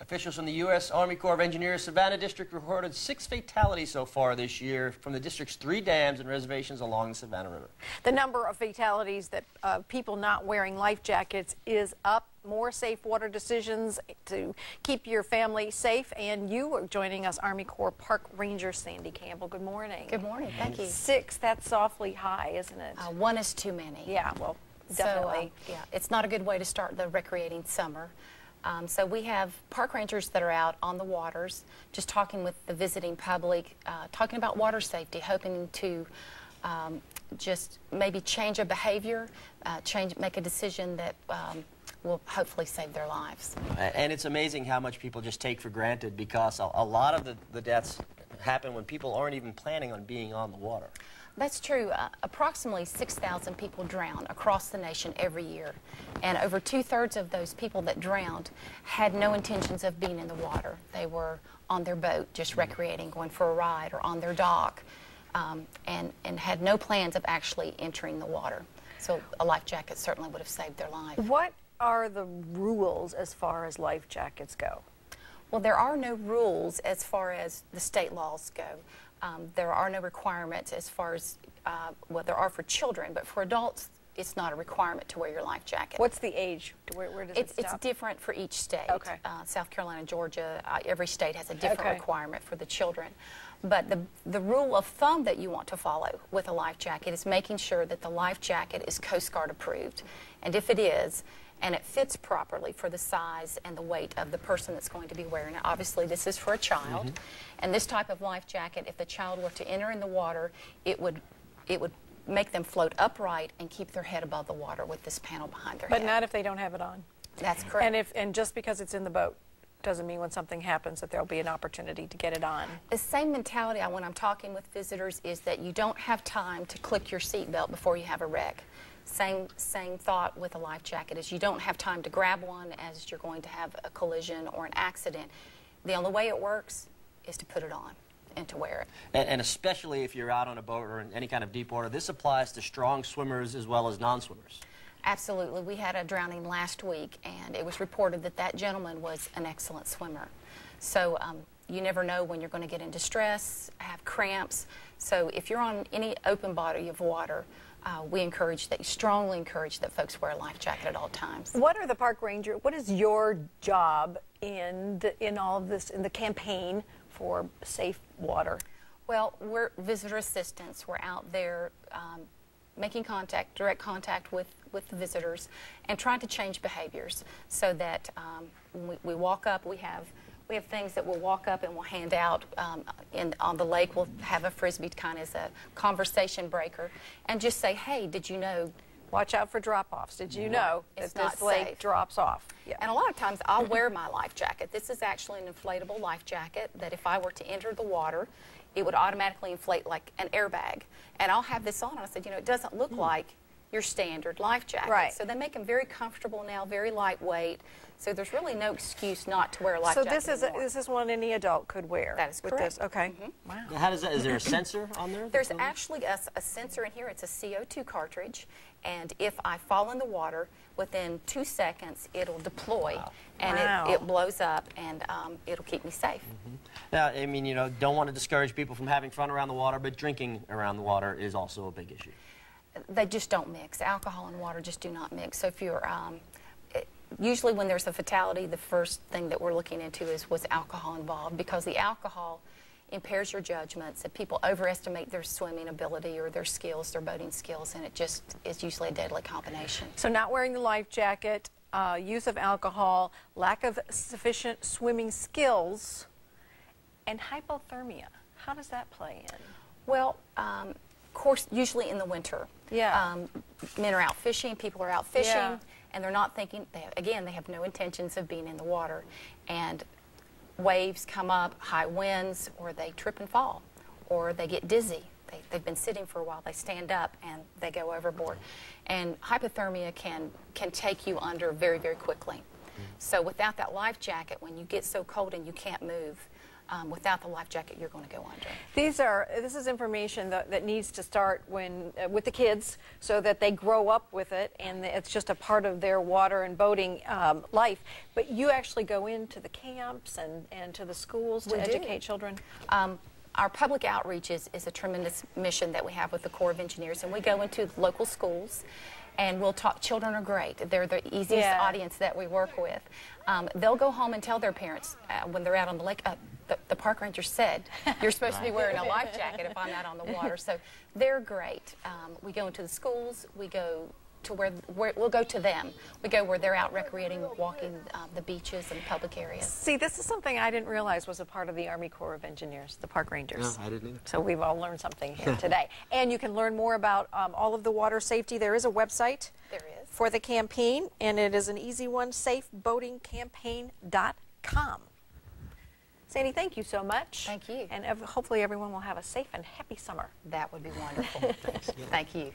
Officials from the U.S. Army Corps of Engineers Savannah District reported 6 fatalities so far this year from the district's 3 dams and reservations along the Savannah River. The number of fatalities that people not wearing life jackets is up. More safe water decisions to keep your family safe. And you are joining us, Army Corps Park Ranger Sandy Campbell. Good morning. Good morning. Thank you. 6, that's awfully high, isn't it? 1 is too many. Yeah, well, definitely. So, yeah, it's not a good way to start the recreating summer. So we have park rangers that are out on the waters, just talking with the visiting public, talking about water safety, hoping to just maybe change a behavior, make a decision that will hopefully save their lives. And it's amazing how much people just take for granted, because a lot of the deaths happen when people aren't even planning on being on the water. That's true. Approximately 6,000 people drown across the nation every year. And over 2/3 of those people that drowned had no intentions of being in the water. They were on their boat, just recreating, going for a ride, or on their dock, and had no plans of actually entering the water. So a life jacket certainly would have saved their life. What are the rules as far as life jackets go? Well, there are no rules as far as the state laws go. There are no requirements as far as, well, there are for children, but for adults, it's not a requirement to wear your life jacket. What's the age? Where does it stop? It's different for each state. Okay. South Carolina, Georgia, every state has a different requirement for the children. But the rule of thumb that you want to follow with a life jacket is making sure that the life jacket is Coast Guard approved. And if it is, and it fits properly for the size and the weight of the person that's going to be wearing it. Obviously, this is for a child. And this type of life jacket, if the child were to enter in the water, it would make them float upright and keep their head above the water with this panel behind their head. But not if they don't have it on. That's correct. And just because it's in the boat doesn't mean when something happens that there'll be an opportunity to get it on. The same mentality when I'm talking with visitors is that you don't have time to click your seatbelt before you have a wreck. Same thought with a life jacket is you don't have time to grab one as you're going to have a collision or an accident. The only way it works is to put it on and to wear it. And especially if you're out on a boat or in any kind of deep water, this applies to strong swimmers as well as non-swimmers. Absolutely. We had a drowning last week, and it was reported that that gentleman was an excellent swimmer. So you never know when you're going to get in distress, have cramps. So if you're on any open body of water, we strongly encourage that folks wear a life jacket at all times. What are the park ranger? What is your job in all of this, in the campaign for safe water? Well, we're visitor assistants. We're out there making direct contact with the visitors, and trying to change behaviors so that when we walk up, we have things that we'll walk up and we'll hand out on the lake. We'll have a Frisbee kind of as a conversation breaker and just say, hey, did you know? Watch out for drop-offs. Did you know it's that not this lake safe. drops off? Yeah. And a lot of times I'll wear my life jacket. This is actually an inflatable life jacket that if I were to enter the water, it would automatically inflate like an airbag. And I'll have this on, and I said, you know, it doesn't look like your standard life jacket. Right. So they make them very comfortable now, very lightweight. So there's really no excuse not to wear a life jacket. So this is one any adult could wear. That is correct. With this. Okay. Wow. How does that? Is there a sensor on there? There's actually a sensor in here. It's a CO2 cartridge, and if I fall in the water, within 2 seconds it'll deploy, and it blows up, and it'll keep me safe. Now, I mean, you know, don't want to discourage people from having fun around the water, but drinking around the water is also a big issue. They just don't mix. Alcohol and water just do not mix. So if you're usually when there's a fatality, the first thing that we're looking into was alcohol involved, because the alcohol impairs your judgments, and people overestimate their swimming ability or their skills, their boating skills, and it just is usually a deadly combination. So not wearing the life jacket, use of alcohol, lack of sufficient swimming skills, and hypothermia. How does that play in? Well, of course, usually in the winter. Yeah. Men are out fishing, people are out fishing, and they're not thinking, again, they have no intentions of being in the water. And waves come up, high winds, or they trip and fall, or they get dizzy. They've been sitting for a while, they stand up and they go overboard. And hypothermia can take you under very, very quickly. So without that life jacket, when you get so cold and you can't move, Without the life jacket, you're going to go under. This is information that needs to start when with the kids, so that they grow up with it, and it's just a part of their water and boating life. But you actually go into the camps and to the schools to educate children. Our public outreach is a tremendous mission that we have with the Corps of Engineers, and we go into local schools and we'll talk. Children are great. They're the easiest audience that we work with. They'll go home and tell their parents when they're out on the lake, the park ranger said you're supposed to be wearing a life jacket if I'm out on the water. So they're great. We go into the schools. We go to where we'll go to them. We go where they're out recreating, walking the beaches and public areas. See, this is something I didn't realize was a part of the Army Corps of Engineers, the park rangers. No, I didn't either. So we've all learned something here today. And you can learn more about all of the water safety. There is a website for the campaign, and it is an easy one, safeboatingcampaign.com. Sandy, thank you so much. Thank you. And hopefully everyone will have a safe and happy summer. That would be wonderful. Thank you.